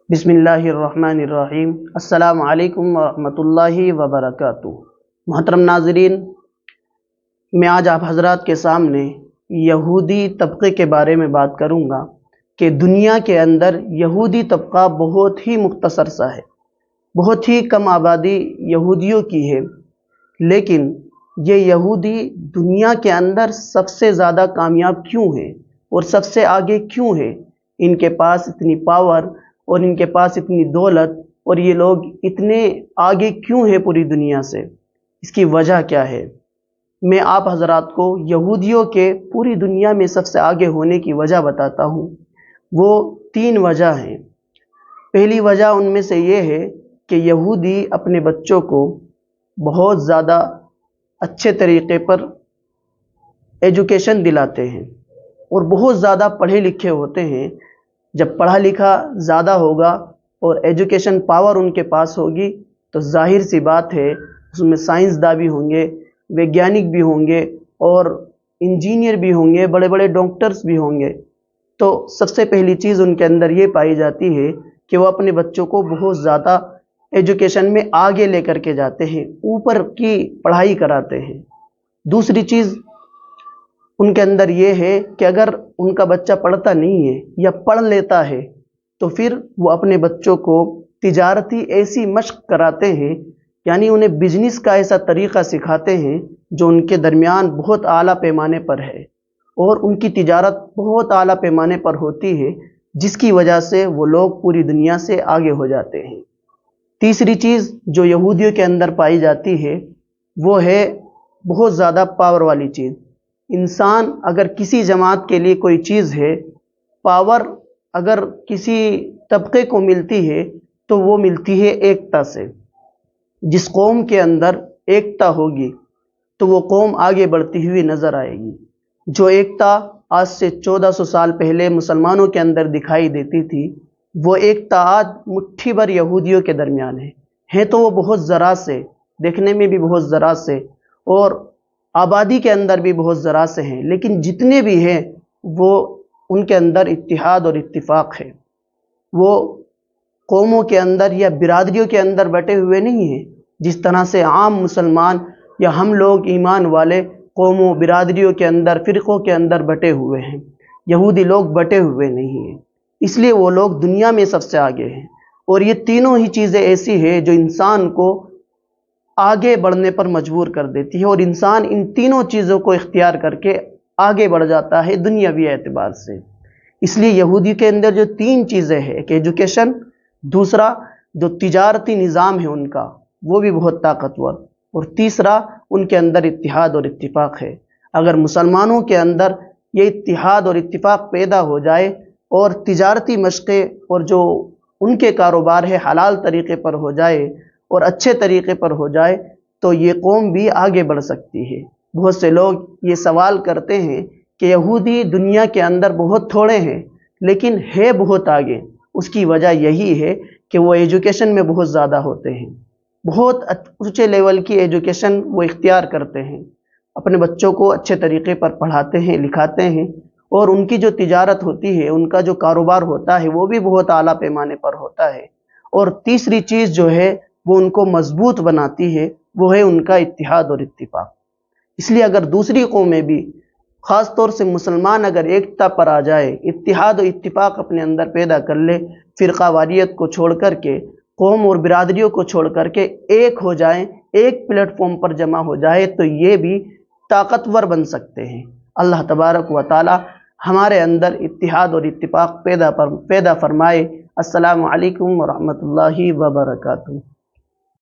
بسم اللہ الرحمن الرحیم۔ السلام علیکم ورحمۃ اللہ وبرکاتہ۔ محترم ناظرین، میں آج آپ حضرات کے سامنے یہودی طبقے کے بارے میں بات کروں گا کہ دنیا کے اندر یہودی طبقہ بہت ہی مختصر سا ہے، بہت ہی کم آبادی یہودیوں کی ہے، لیکن یہ یہودی دنیا کے اندر سب سے زیادہ کامیاب کیوں ہیں اور سب سے آگے کیوں ہیں؟ ان کے پاس اتنی پاور اور ان کے پاس اتنی دولت، اور یہ لوگ اتنے آگے کیوں ہیں پوری دنیا سے؟ اس کی وجہ کیا ہے؟ میں آپ حضرات کو یہودیوں کے پوری دنیا میں سب سے آگے ہونے کی وجہ بتاتا ہوں۔ وہ 3 وجہ ہیں۔ پہلی وجہ ان میں سے یہ ہے کہ یہودی اپنے بچوں کو بہت زیادہ اچھے طریقے پر ایجوکیشن دلاتے ہیں اور بہت زیادہ پڑھے لکھے ہوتے ہیں۔ جب پڑھا لکھا زیادہ ہوگا اور ایجوکیشن پاور ان کے پاس ہوگی تو ظاہر سی بات ہے اس میں سائنسداں بھی ہوں گے، ویگیانک بھی ہوں گے اور انجینئر بھی ہوں گے، بڑے بڑے ڈاکٹرز بھی ہوں گے۔ تو سب سے پہلی چیز ان کے اندر یہ پائی جاتی ہے کہ وہ اپنے بچوں کو بہت زیادہ ایجوکیشن میں آگے لے کر کے جاتے ہیں، اوپر کی پڑھائی کراتے ہیں۔ دوسری چیز ان کے اندر یہ ہے کہ اگر ان کا بچہ پڑھتا نہیں ہے یا پڑھ لیتا ہے تو پھر وہ اپنے بچوں کو تجارتی ایسی مشق کراتے ہیں، یعنی انہیں بزنس کا ایسا طریقہ سکھاتے ہیں جو ان کے درمیان بہت اعلیٰ پیمانے پر ہے، اور ان کی تجارت بہت اعلیٰ پیمانے پر ہوتی ہے، جس کی وجہ سے وہ لوگ پوری دنیا سے آگے ہو جاتے ہیں۔ تیسری چیز جو یہودیوں کے اندر پائی جاتی ہے وہ ہے بہت زیادہ پاور والی چیز۔ انسان اگر کسی جماعت کے لیے کوئی چیز ہے، پاور اگر کسی طبقے کو ملتی ہے تو وہ ملتی ہے ایکتا سے۔ جس قوم کے اندر ایکتا ہوگی تو وہ قوم آگے بڑھتی ہوئی نظر آئے گی۔ جو ایکتا آج سے 1400 سال پہلے مسلمانوں کے اندر دکھائی دیتی تھی، وہ ایکتا آج مٹھی بھر یہودیوں کے درمیان ہے تو وہ بہت ذرا سے، دیکھنے میں بھی بہت ذرا سے اور آبادی کے اندر بھی بہت ذرا سے ہیں، لیکن جتنے بھی ہیں وہ ان کے اندر اتحاد اور اتفاق ہے۔ وہ قوموں کے اندر یا برادریوں کے اندر بٹے ہوئے نہیں ہیں، جس طرح سے عام مسلمان یا ہم لوگ ایمان والے قوموں برادریوں کے اندر، فرقوں کے اندر بٹے ہوئے ہیں۔ یہودی لوگ بٹے ہوئے نہیں ہیں، اس لیے وہ لوگ دنیا میں سب سے آگے ہیں۔ اور یہ تینوں ہی چیزیں ایسی ہیں جو انسان کو آگے بڑھنے پر مجبور کر دیتی ہے، اور انسان ان تینوں چیزوں کو اختیار کر کے آگے بڑھ جاتا ہے دنیاوی اعتبار سے۔ اس لیے یہودی کے اندر جو 3 چیزیں ہیں کہ ایجوکیشن، دوسرا جو تجارتی نظام ہے ان کا وہ بھی بہت طاقتور، اور تیسرا ان کے اندر اتحاد اور اتفاق ہے۔ اگر مسلمانوں کے اندر یہ اتحاد اور اتفاق پیدا ہو جائے اور تجارتی مشقیں اور جو ان کے کاروبار ہے حلال طریقے پر ہو جائے اور اچھے طریقے پر ہو جائے تو یہ قوم بھی آگے بڑھ سکتی ہے۔ بہت سے لوگ یہ سوال کرتے ہیں کہ یہودی دنیا کے اندر بہت تھوڑے ہیں لیکن ہے بہت آگے۔ اس کی وجہ یہی ہے کہ وہ ایجوکیشن میں بہت زیادہ ہوتے ہیں، بہت اونچے لیول کی ایجوکیشن وہ اختیار کرتے ہیں، اپنے بچوں کو اچھے طریقے پر پڑھاتے ہیں، لکھاتے ہیں، اور ان کی جو تجارت ہوتی ہے، ان کا جو کاروبار ہوتا ہے وہ بھی بہت اعلیٰ پیمانے پر ہوتا ہے۔ اور تیسری چیز جو ہے وہ ان کو مضبوط بناتی ہے، وہ ہے ان کا اتحاد اور اتفاق۔ اس لیے اگر دوسری قومیں بھی، خاص طور سے مسلمان، اگر ایکتا پر آ جائے، اتحاد و اتفاق اپنے اندر پیدا کر لے، فرقہ واریت کو چھوڑ کر کے، قوم اور برادریوں کو چھوڑ کر کے ایک ہو جائیں، ایک پلیٹ فارم پر جمع ہو جائے تو یہ بھی طاقتور بن سکتے ہیں۔ اللہ تبارک و تعالی ہمارے اندر اتحاد اور اتفاق پیدا فرمائے۔ السلام علیکم ورحمۃ اللہ وبرکاتہ۔